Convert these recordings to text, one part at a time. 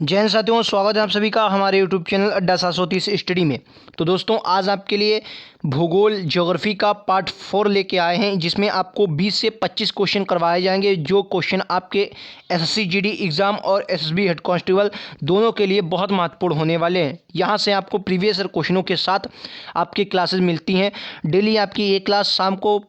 जय हिंद साथियों, स्वागत है आप सभी का हमारे यूट्यूब चैनल अड्डा 730 स्टडी में। तो दोस्तों, आज आपके लिए भूगोल ज्योग्राफी का पार्ट 4 लेके आए हैं, जिसमें आपको 20 से 25 क्वेश्चन करवाए जाएंगे। जो क्वेश्चन आपके एसएससी जीडी एग्ज़ाम और एसएसबी हेड कांस्टेबल दोनों के लिए बहुत महत्वपूर्ण होने वाले हैं। यहाँ से आपको प्रीवियस ईयर क्वेश्चनों के साथ आपकी क्लासेस मिलती हैं। डेली आपकी ये क्लास शाम को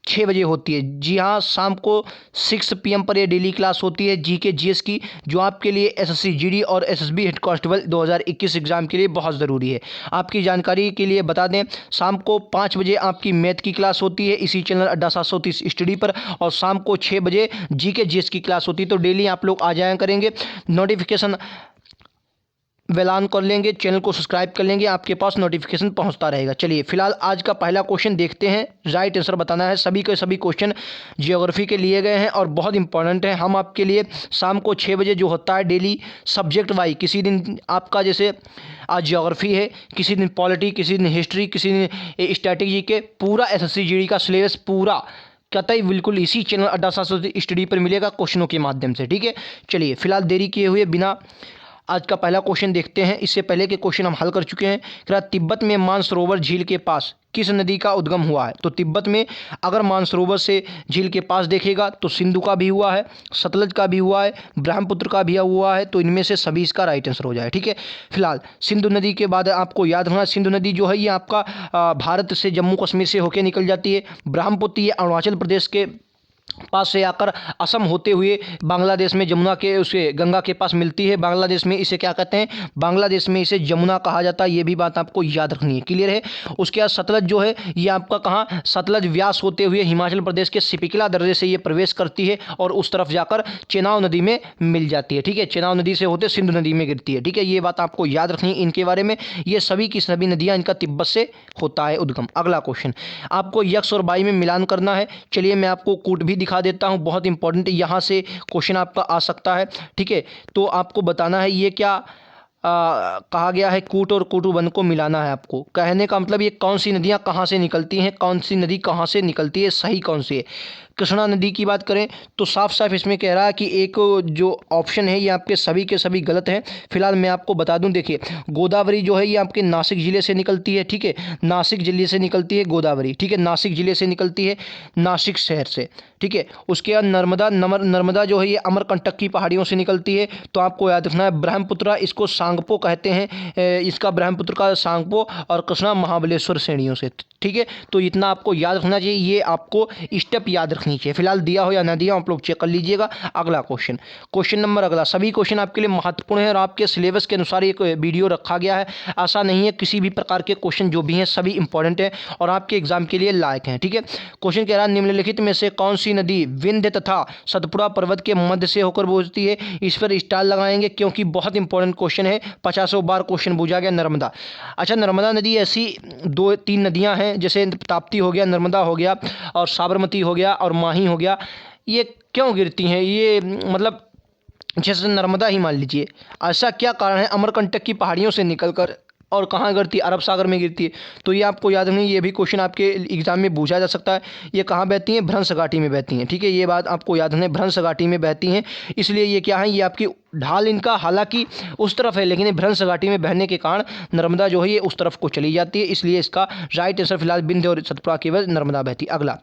6 बजे होती है। जी हाँ, शाम को 6 PM पर ये डेली क्लास होती है जीके जीएस की, जो आपके लिए एसएससी जीडी और एसएसबी हेड कांस्टेबल 2021 एग्ज़ाम के लिए बहुत ज़रूरी है। आपकी जानकारी के लिए बता दें, शाम को 5 बजे आपकी मैथ की क्लास होती है इसी चैनल अड्डा 730 स्टडी पर, और शाम को 6 बजे जीके जीएस की क्लास होती है। तो डेली आप लोग आ जाया करेंगे, नोटिफिकेशन बेल ऑन कर लेंगे, चैनल को सब्सक्राइब कर लेंगे, आपके पास नोटिफिकेशन पहुंचता रहेगा। चलिए फिलहाल आज का पहला क्वेश्चन देखते हैं। राइट आंसर बताना है। सभी के सभी क्वेश्चन जियोग्राफी के लिए गए हैं और बहुत इंपॉर्टेंट है। हम आपके लिए शाम को 6 बजे जो होता है डेली सब्जेक्ट वाइज, किसी दिन आपका जैसे आज जियोग्राफी है, किसी दिन पॉलिटी, किसी दिन हिस्ट्री, किसी दिन स्ट्रैटेजी के पूरा एसएससी जीडी का सिलेबस पूरा कतई बिल्कुल इसी चैनल अड्डा 730 स्टडी पर मिलेगा क्वेश्चनों के माध्यम से। ठीक है, चलिए फिलहाल देरी किए हुए बिना आज का पहला क्वेश्चन देखते हैं। इससे पहले के क्वेश्चन हम हल कर चुके हैं। क्या तिब्बत में मानसरोवर झील के पास किस नदी का उद्गम हुआ है? तो तिब्बत में अगर मानसरोवर से झील के पास देखेगा तो सिंधु का भी हुआ है, सतलज का भी हुआ है, ब्रह्मपुत्र का भी हुआ है। तो इनमें से सभी इसका राइट आंसर हो जाए। ठीक है, फिलहाल सिंधु नदी के बाद आपको याद रखना, सिंधु नदी जो है ये आपका भारत से जम्मू कश्मीर से होकर निकल जाती है। ब्रह्मपुत्र ये अरुणाचल प्रदेश के पास से आकर असम होते हुए बांग्लादेश में जमुना के उसे गंगा के पास मिलती है। बांग्लादेश में इसे क्या कहते हैं? बांग्लादेश में इसे जमुना कहा जाता है। ये भी बात आपको याद रखनी है। क्लियर है? उसके बाद सतलज जो है ये आपका कहाँ, सतलज व्यास होते हुए हिमाचल प्रदेश के सिपिकला दर्रे से ये प्रवेश करती है और उस तरफ जाकर चेनाब नदी में मिल जाती है। ठीक है, चेनाब नदी से होते सिंधु नदी में गिरती है। ठीक है, ये बात आपको याद रखनी है इनके बारे में। ये सभी की सभी नदियाँ इनका तिब्बत से होता है उद्गम। अगला क्वेश्चन आपको यक्स और वाई में मिलान करना है। चलिए मैं आपको कूट भी दिखा देता हूं, बहुत इंपॉर्टेंट यहाँ से क्वेश्चन आपका आ सकता है। ठीक है, तो आपको बताना है ये क्या कहा गया है। कूट और कूटुबंध को मिलाना है आपको। कहने का मतलब ये कौन सी नदियाँ कहाँ से निकलती हैं, कौन सी नदी कहाँ से निकलती है, सही कौन सी है। कृष्णा नदी की बात करें तो साफ साफ इसमें कह रहा है कि एक जो ऑप्शन है ये आपके सभी के सभी गलत हैं। फिलहाल मैं आपको बता दूं, देखिए गोदावरी जो है ये आपके नासिक ज़िले से निकलती है। ठीक है, नासिक ज़िले से निकलती है गोदावरी। ठीक है, नासिक ज़िले से निकलती है, नासिक शहर से। ठीक है, उसके बाद नर्मदा जो है ये अमरकंटक की पहाड़ियों से निकलती है। तो आपको याद रखना है ब्रह्मपुत्र, इसको सांगपो कहते हैं, इसका ब्रह्मपुत्र का सांगपो, और कृष्णा महाबलेश्वर श्रेणियों से। ठीक है, तो इतना आपको याद रखना चाहिए, ये आपको स्टेप याद रखनी चाहिए। फिलहाल दिया हो या ना दिया आप लोग चेक कर लीजिएगा। अगला क्वेश्चन नंबर अगला, सभी क्वेश्चन आपके लिए महत्वपूर्ण है और आपके सिलेबस के अनुसार एक वीडियो रखा गया है। ऐसा नहीं है, किसी भी प्रकार के क्वेश्चन जो भी हैं सभी इंपॉर्टेंट हैं और आपके एग्जाम के लिए लायक हैं। ठीक है, क्वेश्चन कह रहा है निम्नलिखित में से कौन सी नदी विंध्य तथा सतपुड़ा पर्वत के मध्य से होकर गुजरती है? इस पर स्टार लगाएंगे क्योंकि बहुत इंपॉर्टेंट क्वेश्चन है, 50 बार क्वेश्चन पूछा गया। नर्मदा, अच्छा नर्मदा नदी ऐसी 2-3 नदियां हैं, जैसे ताप्ती हो गया, नर्मदा हो गया, और साबरमती हो गया, और माही हो गया। ये क्यों गिरती हैं? ये मतलब जैसे नर्मदा ही मान लीजिए, ऐसा क्या कारण है? अमरकंटक की पहाड़ियों से निकलकर और कहाँ गिरती है? अरब सागर में गिरती है। तो ये आपको याद नहीं, ये भी क्वेश्चन आपके एग्जाम में पूछा जा सकता है। ये कहाँ बहती हैं? भ्रंश घाटी में बहती हैं। ठीक है, ये बात आपको याद रखना है, भ्रंश घाटी में बहती हैं। इसलिए ये क्या है, ये आपकी ढाल इनका हालांकि उस तरफ है, लेकिन भ्रंश घाटी में बहने के कारण नर्मदा जो है ये उस तरफ को चली जाती है। इसलिए इसका राइट आंसर फिलहाल विंध्य और सतपुड़ा के वजह नर्मदा बहती। अगला,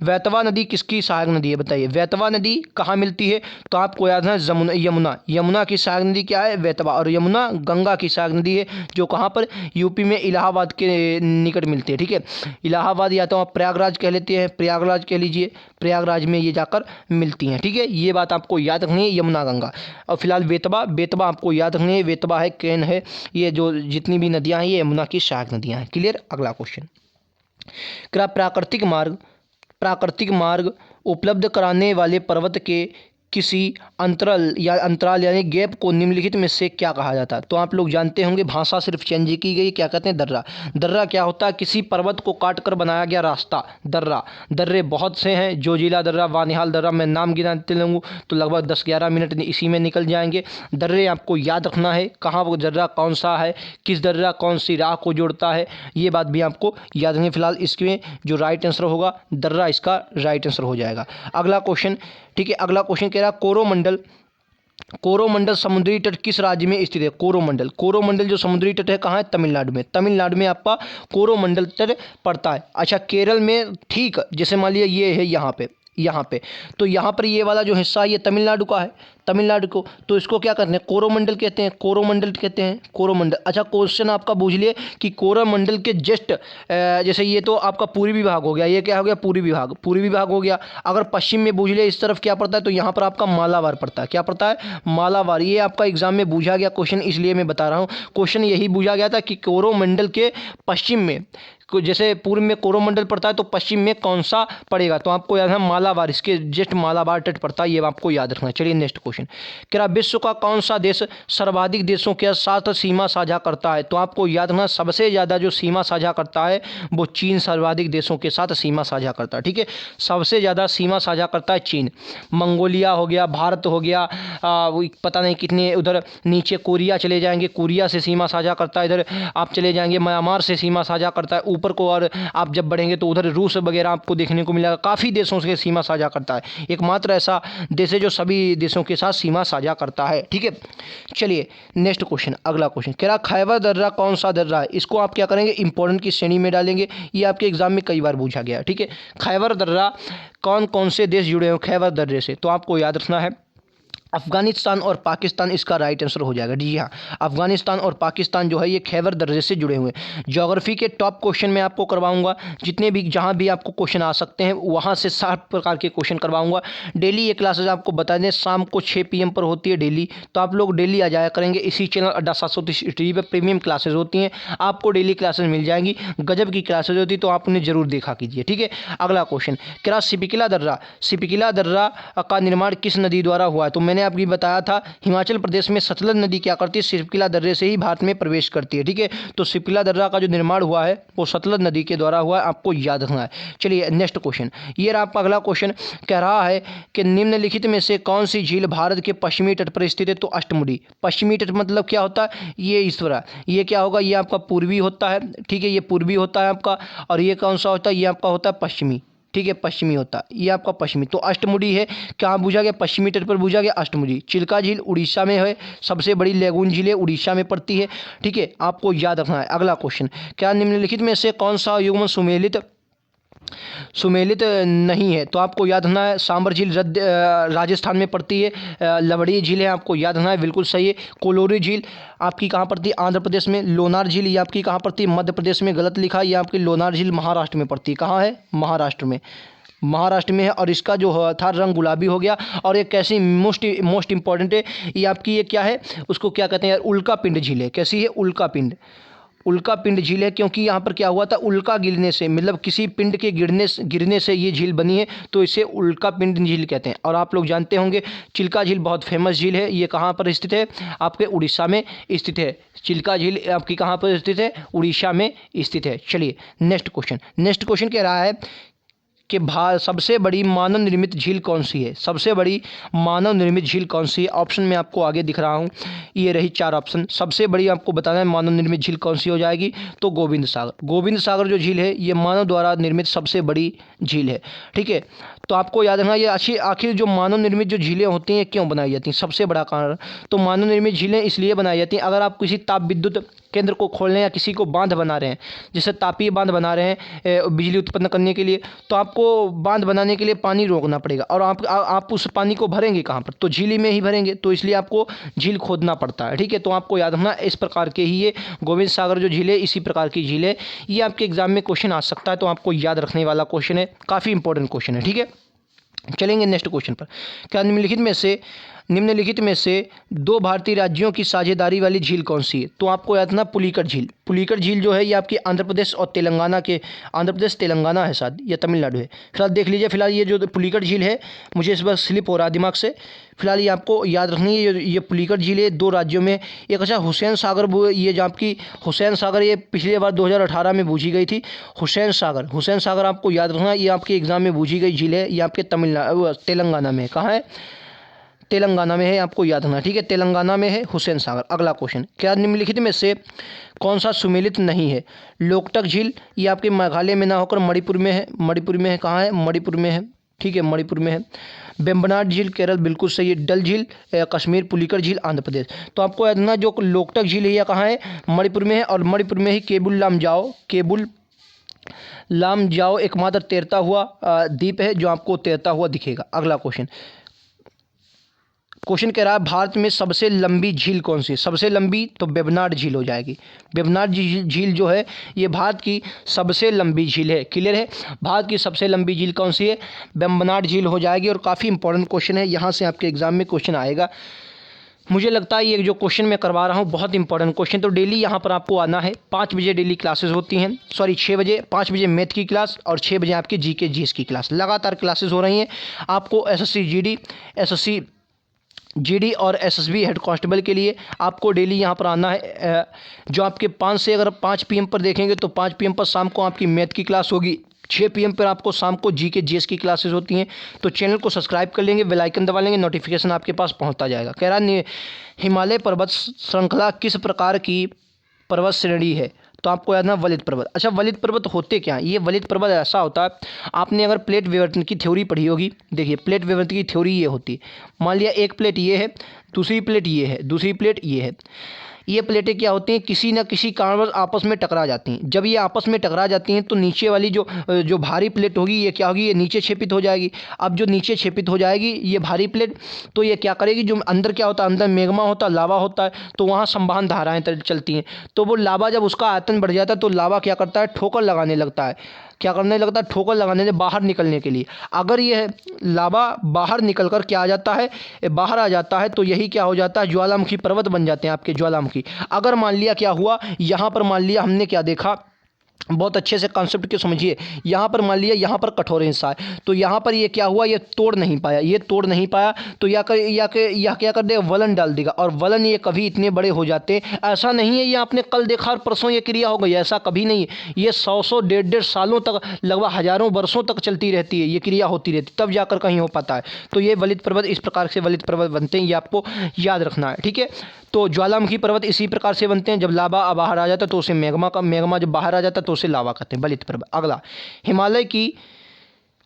वैतवा नदी किसकी सहायक नदी है? बताइए वैतवा नदी कहाँ मिलती है? तो आपको याद है यमुना। यमुना की सहायक नदी क्या है? वैतवा। और यमुना गंगा की सहायक नदी है, जो कहाँ पर? यूपी में इलाहाबाद के निकट मिलती है। ठीक है, इलाहाबाद या तो आप प्रयागराज कह लेते हैं, प्रयागराज कह लीजिए, प्रयागराज में ये जाकर मिलती हैं। ठीक है, ये बात आपको याद रखनी है, यमुना गंगा। और फिलहाल बेतवा आपको याद रखनी है, बेतवा है, केन है, ये जो जितनी भी नदियां हैं ये यमुना की सहायक नदियां हैं। क्लियर? अगला क्वेश्चन, क्या प्राकृतिक मार्ग उपलब्ध कराने वाले पर्वत के किसी अंतराल यानी गैप को निम्नलिखित में से क्या कहा जाता है? तो आप लोग जानते होंगे, भाषा सिर्फ चेंज की गई, क्या कहते हैं? दर्रा। दर्रा क्या होता है? किसी पर्वत को काट कर बनाया गया रास्ता, दर्रा। दर्रे बहुत से हैं, जोजिला दर्रा, वानिहाल दर्रा, मैं नाम गिनाते रहूँ तो लगभग 10-11 मिनट इसी में निकल जाएंगे। दर्रे आपको याद रखना है, कहाँ वो दर्रा कौन सा है, किस दर्रा कौन सी राह को जोड़ता है, ये बात भी आपको याद रखनी है। फिलहाल इसमें जो राइट आंसर होगा दर्रा, इसका राइट आंसर हो जाएगा। अगला क्वेश्चन, ठीक है, अगला क्वेश्चन कह रहा है कोरोमंडल कोरोमंडल समुद्री तट किस राज्य में स्थित है? कोरोमंडल, कोरोमंडल जो समुद्री तट है कहाँ है? तमिलनाडु में। तमिलनाडु में आपका कोरोमंडल तट पड़ता है। अच्छा, केरल में, ठीक, जैसे मान लिया ये है यहाँ पे, यहाँ पे, तो यहाँ पर ये वाला जो हिस्सा है ये तमिलनाडु का है, तमिलनाडु को, तो इसको क्या करते हैं? कोरोमंडल कहते हैं, कोरोमंडल कहते हैं, कोरोमंडल। अच्छा, क्वेश्चन आपका बूझ लिए कि कोरोमंडल के जस्ट जैसे ये तो आपका पूर्वी विभाग हो गया, ये क्या हो गया? पूर्वी विभाग, पूर्वी विभाग हो गया। अगर पश्चिम में बूझ लिए इस तरफ क्या पड़ता है, तो यहाँ पर आपका मालाबार पड़ता है। क्या पड़ता है? मालाबार। ये आपका एग्जाम में पूछा गया क्वेश्चन, इसलिए मैं बता रहा हूँ। क्वेश्चन यही पूछा गया था कि कोरोमंडल के पश्चिम में, जैसे पूर्व में कोरोमंडल पड़ता है तो पश्चिम में कौन सा पड़ेगा? तो आपको याद है मालाबार, इसके जस्ट मालाबार तट पड़ता है, ये आपको याद रखना है। चलिए नेक्स्ट क्वेश्चन, क्या विश्व का कौन सा देश सर्वाधिक देशों के साथ सीमा साझा करता है? तो आपको याद रखना सबसे ज़्यादा जो सीमा साझा करता है वो चीन सर्वाधिक देशों के साथ सीमा साझा करता है। ठीक है, सबसे ज़्यादा सीमा साझा करता है चीन। मंगोलिया हो गया, भारत हो गया, पता नहीं कितने, उधर नीचे कोरिया चले जाएंगे, कोरिया से सीमा साझा करता है। इधर आप चले जाएंगे म्यांमार से सीमा साझा करता है ऊपर को, और आप जब बढ़ेंगे तो उधर रूस वगैरह आपको देखने को मिलेगा। काफ़ी देशों से सीमा साझा करता है, एकमात्र ऐसा देश है जो सभी देशों के साथ सीमा साझा करता है। ठीक है, चलिए नेक्स्ट क्वेश्चन, अगला क्वेश्चन, कह रहा खैबर दर्रा कौन सा दर्रा है? इसको आप क्या करेंगे? इंपॉर्टेंट की श्रेणी में डालेंगे, ये आपके एग्जाम में कई बार पूछा गया है। ठीक है, खैबर दर्रा, कौन कौन से देश जुड़े हुए खैबर दर्रे से? तो आपको याद रखना है अफगानिस्तान और पाकिस्तान इसका राइट आंसर हो जाएगा। जी हाँ, अफगानिस्तान और पाकिस्तान जो है ये खैबर दर्रे से जुड़े हुए हैं। ज्योग्राफी के टॉप क्वेश्चन मैं आपको करवाऊंगा, जितने भी जहाँ भी आपको क्वेश्चन आ सकते हैं वहाँ से 60 प्रकार के क्वेश्चन करवाऊंगा। डेली ये क्लासेज आपको बता दें शाम को 6 PM पर होती है डेली, तो आप लोग डेली आ जाया करेंगे। इसी चैनल अड्डा 730 टीवी पर प्रीमियम क्लासेज होती हैं, आपको डेली क्लासेज मिल जाएंगी, गजब की क्लासेज होती, तो आप उन्हें जरूर देखा कीजिए। ठीक है, अगला क्वेश्चन, क्या सिपिकला दर्रा, सिपिकला दर्रा का निर्माण किस नदी द्वारा हुआ है? तो मैंने आपको बताया था हिमाचल प्रदेश में सतलज नदी क्या करती है? सिपिकला दर्रे से ही भारत में प्रवेश करती है। ठीक है, तो सिपिकला दर्रा का जो निर्माण हुआ है वो सतलज नदी के द्वारा हुआ है, आपको याद रखना है। चलिए नेक्स्ट क्वेश्चन, ये आपका अगला क्वेश्चन कह रहा है कि निम्नलिखित में से कौन सी झील भारत के पश्चिमी तट पर स्थित है? तो अष्टमुडी। पश्चिमी तट मतलब क्या होता है? ये इस तरह, ये क्या होगा? ये आपका पूर्वी होता है। ठीक है, ये पूर्वी होता है आपका, और ये कौन सा होता है? ये आपका होता है पश्चिमी। ठीक है, पश्चिमी होता है, ये आपका पश्चिमी। तो अष्टमुडी है, कहाँ पूछा गया? पश्चिमी तट पर पूछा गया अष्टमुडी। चिल्का झील उड़ीसा में है, सबसे बड़ी लेगून झील है, उड़ीसा में पड़ती है। ठीक है, आपको याद रखना है। अगला क्वेश्चन, क्या निम्नलिखित में से कौन सा युग्म सुमेलित नहीं है? तो आपको याद रखना है सांबर झील राजस्थान में पड़ती है। लवड़ी झील है, आपको याद रखना है, बिल्कुल सही है। कोलोरी झील आपकी कहाँ पड़ती है? आंध्र प्रदेश में। लोनार झील ये आपकी कहाँ पड़ती है? मध्य प्रदेश में। गलत लिखा, ये आपकी लोनार झील महाराष्ट्र में पड़ती है। कहाँ है? महाराष्ट्र में, महाराष्ट्र में है। और इसका जो था रंग गुलाबी हो गया। और एक कैसी मोस्ट इंपॉर्टेंट है ये आपकी, ये क्या है उसको क्या कहते हैं यार? उल्का पिंड झील है। कैसी है? उल्का पिंड, उल्का पिंड झील है, क्योंकि यहाँ पर क्या हुआ था? उल्का गिरने से, मतलब किसी पिंड के गिरने से ये झील बनी है, तो इसे उल्का पिंड झील कहते हैं। और आप लोग जानते होंगे चिल्का झील बहुत फेमस झील है, ये कहाँ पर स्थित है? आपके उड़ीसा में स्थित है। चिल्का झील आपकी कहाँ पर स्थित है? उड़ीसा में स्थित है। चलिए नेक्स्ट क्वेश्चन कह रहा है कि सबसे बड़ी मानव निर्मित झील कौन सी है? सबसे बड़ी मानव निर्मित झील कौन सी है? ऑप्शन में आपको आगे दिख रहा हूँ, ये रही 4 ऑप्शन। सबसे बड़ी आपको बताना है मानव निर्मित झील कौन सी हो जाएगी? तो गोविंद सागर। गोविंद सागर जो झील है ये मानव द्वारा निर्मित सबसे बड़ी झील है। ठीक है, तो आपको याद रखना ये आखिर जो मानव निर्मित जो झीलें होती हैं क्यों बनाई जाती हैं? सबसे बड़ा कारण, तो मानव निर्मित झीलें इसलिए बनाई जाती हैं, अगर आप किसी ताप विद्युत केंद्र को खोलने या किसी को बांध बना रहे हैं, जैसे तापीय बांध बना रहे हैं बिजली उत्पन्न करने के लिए, तो आपको बांध बनाने के लिए पानी रोकना पड़ेगा, और आप उस पानी को भरेंगे कहाँ पर? तो झील में ही भरेंगे, तो इसलिए आपको झील खोदना पड़ता है। ठीक है, तो आपको याद रखना इस प्रकार के ही ये गोविंद सागर जो झील है इसी प्रकार की झील है। ये आपके एग्जाम में क्वेश्चन आ सकता है, तो आपको याद रखने वाला क्वेश्चन है, काफ़ी इंपॉर्टेंट क्वेश्चन है। ठीक है, चलेंगे नेक्स्ट क्वेश्चन पर। क्या निम्नलिखित में से 2 भारतीय राज्यों की साझेदारी वाली झील कौन सी है? तो आपको याद रखना पुलिकट झील। पुलिकट झील जो है ये आपकी आंध्र प्रदेश और तेलंगाना तेलंगाना है शायद, या तमिलनाडु है। फिलहाल देख लीजिए, फिलहाल ये जो पुलिकट झील है, मुझे इस बार स्लिप हो रहा है दिमाग से, फिलहाल ये आपको याद रखनी है। ये पुलिकट झील है 2 राज्यों में। एक अच्छा हुसैन सागर, ये जो आपकी हुसैन सागर, ये पिछली बार 2018 में बूझी गई थी। हुसैन सागर आपको याद रखना, ये आपके एग्जाम में बूझी गई झील है। ये आपके तेलंगाना में, कहाँ है? तेलंगाना में है, आपको याद रखना। ठीक है, तेलंगाना में है हुसैन सागर। अगला क्वेश्चन, क्या निम्नलिखित में से कौन सा सुमेलित नहीं है? लोकटक झील ये आपके मेघालय में ना होकर मणिपुर में है। कहाँ है? मणिपुर में है। ठीक है, मणिपुर में है। वेम्बनाड झील केरल बिल्कुल सही है। डल झील कश्मीर, पुलिकर झील आंध्र प्रदेश। तो आपको याद रखना जो लोकटक झील है यह कहाँ है, मणिपुर में है, और मणिपुर में ही केबुल लामजाओ एकमात्र तैरता हुआ द्वीप है जो आपको तैरता हुआ दिखेगा। अगला क्वेश्चन कह रहा है भारत में सबसे लंबी झील कौन सी है? सबसे लंबी तो वेम्बनाड झील हो जाएगी। वेम्बनाड झील जो है ये भारत की सबसे लंबी झील है। क्लियर है? भारत की सबसे लंबी झील कौन सी है? वेम्बनाड झील हो जाएगी। और काफ़ी इंपॉर्टेंट क्वेश्चन है, यहाँ से आपके एग्जाम में क्वेश्चन आएगा। मुझे लगता है ये जो क्वेश्चन मैं करवा रहा हूँ बहुत इंपॉर्टेंट क्वेश्चन। तो डेली यहाँ पर आपको आना है। 5 बजे डेली क्लासेस होती हैं, 6 बजे, 5 बजे मैथ की क्लास और 6 बजे आपकी जीके जीएस की क्लास, लगातार क्लासेस हो रही हैं। आपको एसएससी जीडी और एसएसबी हेड कांस्टेबल के लिए आपको डेली यहाँ पर आना है। जो आपके 5 से अगर 5 PM पर देखेंगे तो 5 PM पर शाम को आपकी मैथ की क्लास होगी, 6 PM पर आपको शाम को जीके जीएस की क्लासेस होती हैं। तो चैनल को सब्सक्राइब कर लेंगे, बेल आइकन दबा लेंगे, नोटिफिकेशन आपके पास पहुंचता जाएगा। कह रहा है हिमालय पर्वत श्रृंखला किस प्रकार की पर्वत श्रेणी है? तो आपको याद ना वलित पर्वत। अच्छा, वलित पर्वत होते क्या हैं? ये वलित पर्वत ऐसा होता है, आपने अगर प्लेट विवर्तन की थ्योरी पढ़ी होगी, देखिए प्लेट विवर्तन की थ्योरी ये होती है। मान लिया एक प्लेट ये है, दूसरी प्लेट ये है, दूसरी प्लेट ये है। ये प्लेटें क्या होती हैं, किसी न किसी कारणवश आपस में टकरा जाती हैं। जब ये आपस में टकरा जाती हैं तो नीचे वाली जो भारी प्लेट होगी ये क्या होगी, ये नीचे क्षेपित हो जाएगी। अब जो नीचे क्षेपित हो जाएगी ये भारी प्लेट, तो ये क्या करेगी, जो अंदर क्या होता है, अंदर मैग्मा होता है, लावा होता है, तो वहाँ संवहन धाराएँ चलती हैं। तो वो लावा जब उसका आयतन बढ़ जाता है तो लावा क्या करता है, ठोकर लगाने लगता है। क्या करने लगता है, ठोकर लगाने से बाहर निकलने के लिए। अगर यह लावा बाहर निकल कर क्या आ जाता है, बाहर आ जाता है, तो यही क्या हो जाता है, ज्वालामुखी पर्वत बन जाते हैं आपके ज्वालामुखी। अगर मान लिया क्या हुआ, यहाँ पर मान लिया हमने क्या देखा, बहुत अच्छे से कॉन्सेप्ट को समझिए। यहाँ पर मान लिया यहाँ पर कठोर हिस्सा है, तो यहाँ पर ये क्या हुआ, ये तोड़ नहीं पाया, तो या क्या कर देगा, वलन डाल देगा। और वलन ये कभी इतने बड़े हो जाते हैं, ऐसा नहीं है ये आपने कल देखा और परसों ये क्रिया हो गई, ऐसा कभी नहीं है। ये 100 150 सालों तक, लगभग हजारों वर्षों तक चलती रहती है, ये क्रिया होती रहती है, तब जाकर कहीं हो पाता है। तो ये वलित पर्वत इस प्रकार से वलित पर्वत बनते हैं, ये आपको याद रखना है, ठीक है। तो ज्वालामुखी पर्वत इसी प्रकार से बनते हैं, जब लावा बाहर आ जाता है तो उसे मैग्मा जब बाहर आ जाता है तो उसे लावा कहते हैं, वलित पर्वत। अगला, हिमालय की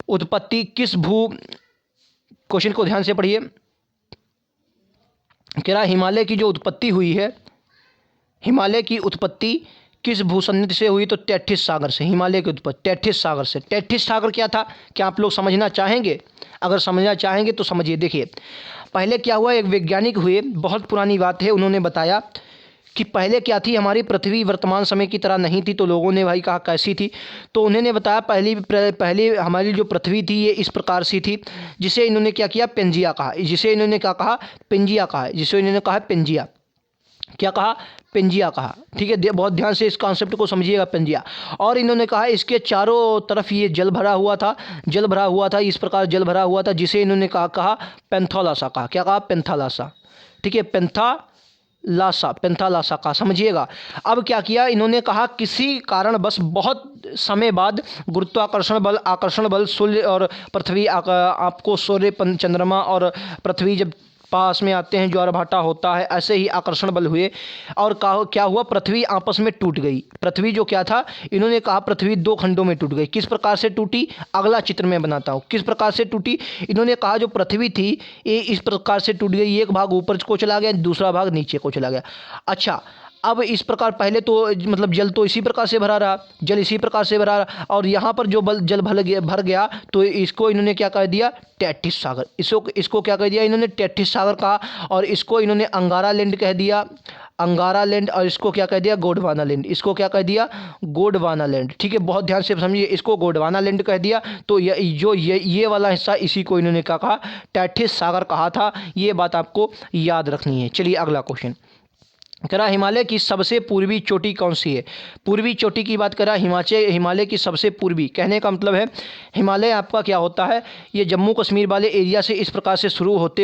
उत्पत्ति किस क्वेश्चन को ध्यान से पढ़िए। कह रहा हिमालय की जो उत्पत्ति हुई है, हिमालय की उत्पत्ति किस भूसंधि से हुई? तो तैथिस सागर से। हिमालय की उत्पत्ति तैथिस सागर से। तैथिस सागर क्या था, क्या आप लोग समझना चाहेंगे? अगर समझना चाहेंगे तो समझिए। देखिए पहले क्या हुआ, एक वैज्ञानिक हुए, बहुत पुरानी बात है, उन्होंने बताया कि पहले क्या थी, हमारी पृथ्वी वर्तमान समय की तरह नहीं थी। तो लोगों ने भाई कहा कैसी थी, तो उन्होंने बताया पहले हमारी जो पृथ्वी थी ये इस प्रकार से थी, जिसे इन्होंने क्या किया, पेंजिया कहा। जिसे इन्होंने क्या कहा, पेंजिया कहा। जिसे इन्होंने कहा पेंजिया, क्या कहा, पेंजिया कहा, ठीक है। बहुत ध्यान से इस कॉन्सेप्ट को समझिएगा, पेंजिया। और इन्होंने कहा इसके चारों तरफ ये जल भरा हुआ था, इस प्रकार जल भरा हुआ था, जिसे इन्होंने कहा पेंथोलासा कहा। क्या कहा, पेंथालासा, ठीक है, पेंथालासा का, समझिएगा। अब क्या किया इन्होंने, कहा किसी कारण बस बहुत समय बाद गुरुत्वाकर्षण आकर्षण बल सूर्य और पृथ्वी, आपको सूर्य चंद्रमा और पृथ्वी जब पास में आते हैं, ज्वार भाटा होता है, ऐसे ही आकर्षण बल हुए और क्या हुआ, पृथ्वी आपस में टूट गई। पृथ्वी जो क्या था, इन्होंने कहा पृथ्वी 2 खंडों में टूट गई। किस प्रकार से टूटी, अगला चित्र में बनाता हूँ किस प्रकार से टूटी। इन्होंने कहा जो पृथ्वी थी ये इस प्रकार से टूट गई, एक भाग ऊपर को चला गया, दूसरा भाग नीचे को चला गया। अच्छा, अब इस प्रकार पहले तो मतलब जल तो इसी प्रकार से भरा रहा, जल इसी प्रकार से भरा रहा, और यहाँ पर जो जल भर गया तो इसको इन्होंने क्या कह दिया, तैथिस सागर। इसको क्या कह दिया इन्होंने, तैथिस सागर कहा। और इसको इन्होंने अंगारा लैंड कह दिया, अंगारा लैंड। और इसको क्या कह दिया, गोंडवाना लैंड। इसको क्या कह दिया, गोंडवाना लैंड, ठीक है। बहुत ध्यान से समझिए, इसको गोंडवाना लैंड कह दिया। तो ये वाला हिस्सा, इसी को इन्होंने क्या कहा, तैथिस सागर कहा था। ये बात आपको याद रखनी है। चलिए अगला क्वेश्चन, कह रहा हिमालय की सबसे पूर्वी चोटी कौन सी है। पूर्वी चोटी की बात कर रहा, हिमालय की सबसे पूर्वी, कहने का मतलब है हिमालय आपका क्या होता है, ये जम्मू कश्मीर वाले एरिया से इस प्रकार से शुरू होते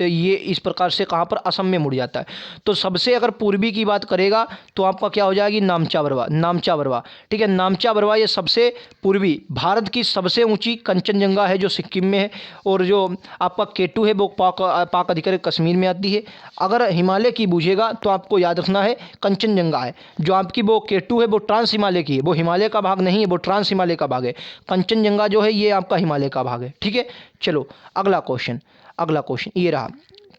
ये इस प्रकार से कहाँ पर, असम में मुड़ जाता है। तो सबसे अगर पूर्वी की बात करेगा तो आपका क्या हो जाएगी, नामचा बरवा, ठीक है। नामचा बरवा ये सबसे पूर्वी, भारत की सबसे ऊँची कंचनजंगा है जो सिक्किम में है, और जो आपका केटू है वो पाक अधिकारी कश्मीर में आती है। अगर हिमालय की पूछेगा तो आपको याद रखना है कंचनजंगा है। जो आपकी वो K2 है वो ट्रांस हिमालय की है, वो हिमालय का भाग नहीं है, वो ट्रांस हिमालय का भाग है। कंचनजंगा जो है ये आपका हिमालय का भाग है। ठीक है, चलो अगला क्वेश्चन ये रहा।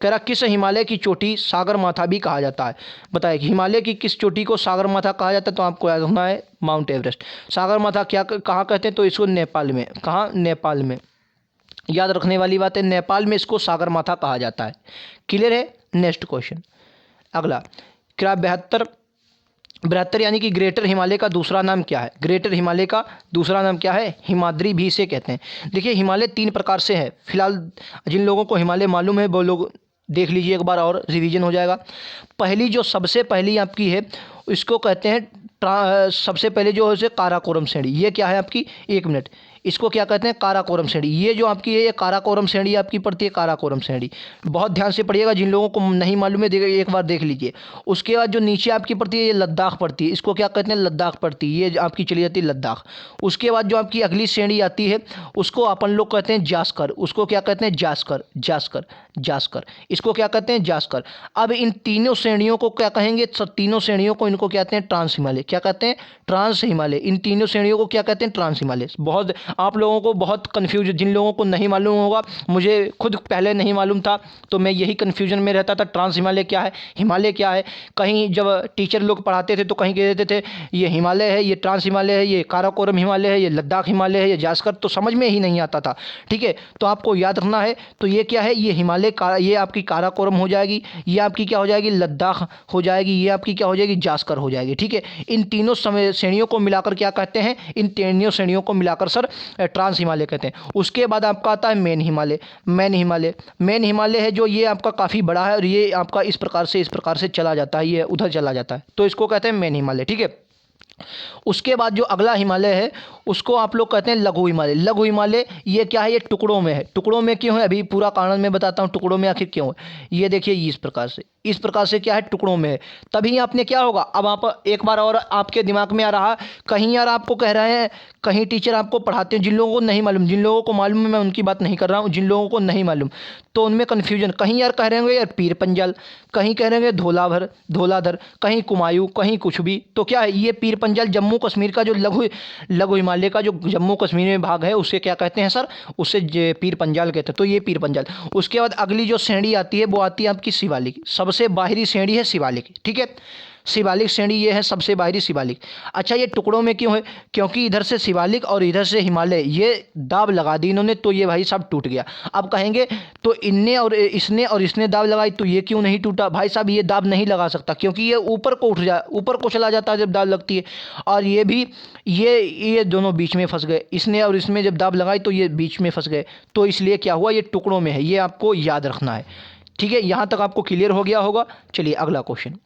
कह रहा किस हिमालय की चोटी सागर माथा भी कहा जाता है। बताइए कि हिमालय की किस चोटी को सागर माथा कहा जाता है, तो आपको याद रखना है माउंट एवरेस्ट। सागर माथा क्या कहाँ कहते हैं, तो इसको नेपाल में, कहाँ, नेपाल में। याद रखने वाली बात है, नेपाल में इसको सागर माथा कहा जाता है। क्लियर है। नेक्स्ट क्वेश्चन अगला, क्या बृहत्तर यानी कि ग्रेटर हिमालय का दूसरा नाम क्या है। ग्रेटर हिमालय का दूसरा नाम क्या है, हिमाद्री भी इसे कहते हैं। देखिए हिमालय 3 प्रकार से है। फिलहाल जिन लोगों को हिमालय मालूम है वो लोग देख लीजिए एक बार और रिवीजन हो जाएगा। पहली जो सबसे पहली आपकी है इसको कहते हैं सबसे पहले जो है उसे काराकोरम श्रेणी। ये क्या है आपकी, 1 मिनट, इसको क्या कहते हैं, काराकोरम श्रेणी। ये जो आपकी है ये काराकोरम श्रेणी आपकी पड़ती है, काराकोरम श्रेणी। बहुत ध्यान से पढ़िएगा, जिन लोगों को नहीं मालूम है एक बार देख लीजिए। उसके बाद जो नीचे आपकी पड़ती है ये लद्दाख पड़ती है, इसको क्या कहते हैं, लद्दाख पड़ती है, ये आपकी चली जाती है लद्दाख। उसके बाद जो आपकी अगली श्रेणी आती है उसको अपन लोग कहते हैं जास्कर। उसको क्या कहते हैं, जास्कर, जास्कर, जास्कर, इसको क्या कहते हैं, जास्कर। अब इन तीनों श्रेणियों को क्या कहेंगे, तीनों श्रेणियों को इनको कहते हैं ट्रांस हिमालय। क्या कहते हैं, ट्रांस हिमालय। इन तीनों श्रेणियों को क्या कहते हैं, ट्रांस हिमालय। बहुत आप लोगों को बहुत कन्फ्यूज, जिन लोगों को नहीं मालूम होगा, मुझे खुद पहले नहीं मालूम था तो मैं यही कन्फ्यूजन में रहता था, ट्रांस हिमालय क्या है, हिमालय क्या है। कहीं जब टीचर लोग पढ़ाते थे तो कहीं कह देते थे ये हिमालय है, ये ट्रांस हिमालय है, ये काराकोरम हिमालय है, ये लद्दाख हिमालय है, ये जास्कर, तो समझ में ही नहीं आता था। ठीक है, तो आपको याद रखना है। तो ये क्या है, ये हिमालय का, ये आपकी काराकोरम हो जाएगी, ये आपकी क्या हो जाएगी, लद्दाख हो जाएगी, ये आपकी क्या हो जाएगी, जास्कर हो जाएगी। ठीक है, इन तीनों श्रेणियों को मिलाकर क्या कहते हैं, इन तीनों श्रेणियों को मिलाकर सर ट्रांस हिमालय कहते हैं। उसके बाद आपका आता है मेन हिमालय। मेन हिमालय है जो ये आपका काफ़ी बड़ा है और ये आपका इस प्रकार से चला जाता है, ये उधर चला जाता है, तो इसको कहते हैं मेन हिमालय। ठीक है, उसके बाद जो अगला हिमालय है उसको आप लोग कहते हैं लघु हिमालय। लघु हिमालय ये क्या है, ये टुकड़ों में है। टुकड़ों में क्यों है, अभी पूरा कारण मैं बताता हूँ टुकड़ों में आखिर क्यों है। ये देखिए इस प्रकार से क्या है, टुकड़ों में है। तभी आपने क्या होगा, अब आप एक बार और आपके दिमाग में आ रहा, कहीं यार आपको कह रहे हैं, कहीं टीचर आपको पढ़ाते हैं, जिन लोगों को नहीं मालूम, जिन लोगों को मालूम है मैं उनकी बात नहीं कर रहा हूँ, जिन लोगों को नहीं मालूम तो उनमें कन्फ्यूजन, कहीं यार कह रहे होंगे यार पीर पंजाल, कहीं कह रहे होंगे धौलाधर, कहीं कुमायूं, कहीं कुछ भी। तो क्या है, ये पीर पंजाल जम्मू कश्मीर का जो लघु हिमालय का जो जम्मू कश्मीर में भाग है उसे क्या कहते हैं सर, उसे पीर पंजाल कहते हैं। तो ये पीर पंजाल। उसके बाद अगली जो श्रेणी आती है वो आती है आपकी शिवालिक। सबसे बाहरी श्रेणी है शिवालिक। ठीक है, शिवालिक श्रेणी ये है सबसे बाहरी शिवालिक। अच्छा, ये टुकड़ों में क्यों है, क्योंकि इधर से शिवालिक और इधर से हिमालय, ये दाब लगा दी इन्होंने, तो ये भाई साहब टूट गया। अब कहेंगे तो इनने और इसने दाब लगाई तो ये क्यों नहीं टूटा। भाई साहब ये दाब नहीं लगा सकता क्योंकि ये ऊपर को चला जाता है जब दाब लगती है, और ये भी ये दोनों बीच में फंस गए। इसने और इसमें जब दाब लगाई तो ये बीच में फंस गए, तो इसलिए क्या हुआ, ये टुकड़ों में है। ये आपको याद रखना है। ठीक है, यहाँ तक आपको क्लियर हो गया होगा। चलिए अगला क्वेश्चन।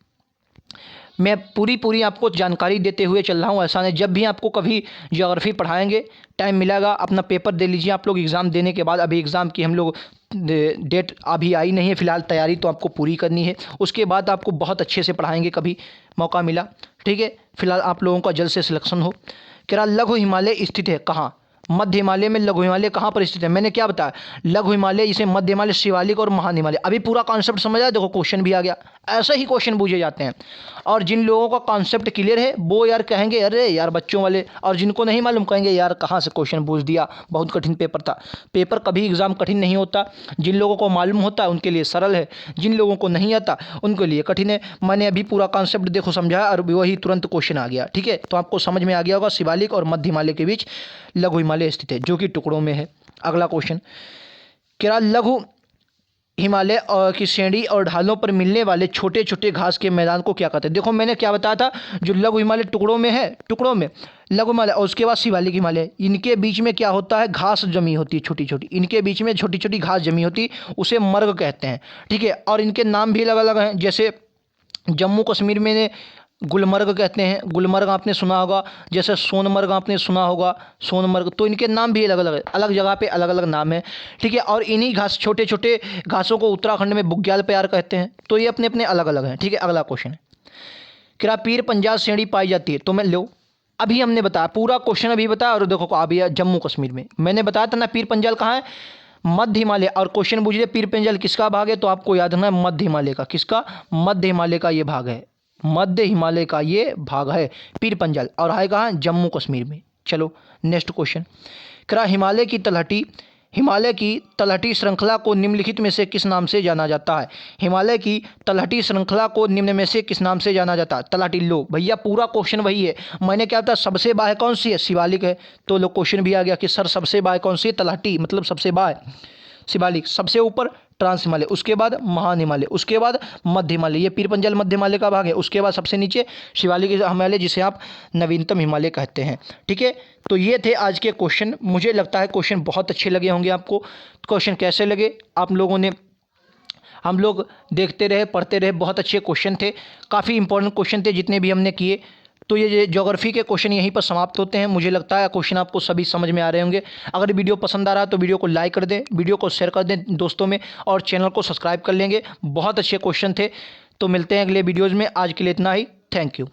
मैं पूरी आपको जानकारी देते हुए चल रहा हूँ, ऐसा नहीं। जब भी आपको कभी ज्योग्राफी पढ़ाएंगे, टाइम मिलेगा, अपना पेपर दे लीजिए आप लोग एग्ज़ाम देने के बाद। अभी एग्ज़ाम की हम लोग डेट अभी आई नहीं है, फ़िलहाल तैयारी तो आपको पूरी करनी है। उसके बाद आपको बहुत अच्छे से पढ़ाएंगे कभी मौका मिला। ठीक है, फ़िलहाल आप लोगों का जल्द से सिलेक्शन हो। क्या लघु हिमालय स्थित है कहाँ, मध्य हिमालय में लघु हिमालय कहाँ पर स्थित है। मैंने क्या बताया, लघु हिमालय, इसे मध्य हिमालय, शिवालिक और महान हिमालय। अभी पूरा कॉन्सेप्ट समझ आया, देखो क्वेश्चन भी आ गया। ऐसे ही क्वेश्चन पूछे जाते हैं, और जिन लोगों का कॉन्सेप्ट क्लियर है वो यार कहेंगे अरे यार बच्चों वाले, और जिनको नहीं मालूम कहेंगे यार कहाँ से क्वेश्चन पूछ दिया, बहुत कठिन पेपर था। पेपर कभी एग्ज़ाम कठिन नहीं होता, जिन लोगों को मालूम होता है उनके लिए सरल है, जिन लोगों को नहीं आता उनके लिए कठिन है। मैंने अभी पूरा कॉन्सेप्ट देखो समझाया और वही तुरंत क्वेश्चन आ गया। ठीक है, तो आपको समझ में आ गया होगा, शिवालिक और मध्य हिमालय के बीच लघु हिमालय स्थित है जो कि टुकड़ों में है। अगला क्वेश्चन, क्या लघु हिमालय की श्रेणी और ढालों पर मिलने वाले छोटे छोटे घास के मैदान को क्या कहते हैं। देखो मैंने क्या बताया था, जो लघु हिमालय टुकड़ों में है, टुकड़ों में लघु हिमालय, और उसके बाद शिवालिक हिमालय, इनके बीच में क्या होता है, घास जमी होती है छोटी छोटी, इनके बीच में छोटी छोटी घास जमी होती, उसे मर्ग कहते हैं। ठीक है, और इनके नाम भी अलग अलग हैं। जैसे जम्मू कश्मीर में गुलमर्ग कहते हैं, गुलमर्ग आपने सुना होगा। जैसे सोनमर्ग आपने सुना होगा, सोनमर्ग। तो इनके नाम भी अलग अलग है, अलग जगह पे अलग अलग नाम है। ठीक है, और इन्हीं घास, छोटे छोटे घासों को उत्तराखंड में बुग्याल प्यार कहते हैं। तो ये अपने अपने अलग अलग हैं। ठीक है, अगला क्वेश्चन है, क्या पीर पंजाल श्रेणी पाई जाती है। तो मैं लो, अभी हमने बताया, पूरा क्वेश्चन अभी बताया, और देखो अभी जम्मू कश्मीर में मैंने बताया था ना, पीर पंजाल कहाँ है, मध्य हिमालय। और क्वेश्चन पूछ लिया पीर पंजल किसका भाग है, तो आपको याद रखना है मध्य हिमालय का। किसका? मध्य हिमालय का ये भाग है, मध्य हिमालय का ये भाग है पीर पंजल। और है कहाँ? जम्मू कश्मीर में। चलो नेक्स्ट क्वेश्चन। कह हिमालय की तलहटी श्रृंखला को निम्नलिखित में से किस नाम से जाना जाता है? हिमालय की तलहटी श्रृंखला को निम्न में से किस नाम से जाना जाता है? तलहटी। लो भैया पूरा क्वेश्चन वही है। मैंने क्या बताया? सबसे बाएं कौन सी है? शिवालिक है। तो लो क्वेश्चन भी आ गया कि सर सबसे बाएं कौन सी है? तलहटी, मतलब सबसे बाएं शिवालिक। सबसे ऊपर ट्रांस हिमालय, उसके बाद महान हिमालय, उसके बाद मध्य हिमालय। ये पीर पंजल मध्य हिमालय का भाग है। उसके बाद सबसे नीचे शिवालिक हिमालय, जिसे आप नवीनतम हिमालय कहते हैं। ठीक है, तो ये थे आज के क्वेश्चन। मुझे लगता है क्वेश्चन बहुत अच्छे लगे होंगे आपको। क्वेश्चन कैसे लगे आप लोगों ने? हम लोग देखते रहे, पढ़ते रहे, बहुत अच्छे क्वेश्चन थे, काफ़ी इंपॉर्टेंट क्वेश्चन थे जितने भी हमने किए। तो ये ज्योग्राफी के क्वेश्चन यहीं पर समाप्त होते हैं। मुझे लगता है क्वेश्चन आपको सभी समझ में आ रहे होंगे। अगर वीडियो पसंद आ रहा है तो वीडियो को लाइक कर दें, वीडियो को शेयर कर दें दोस्तों में, और चैनल को सब्सक्राइब कर लेंगे। बहुत अच्छे क्वेश्चन थे। तो मिलते हैं अगले वीडियोज़ में। आज के लिए इतना ही। Thank you.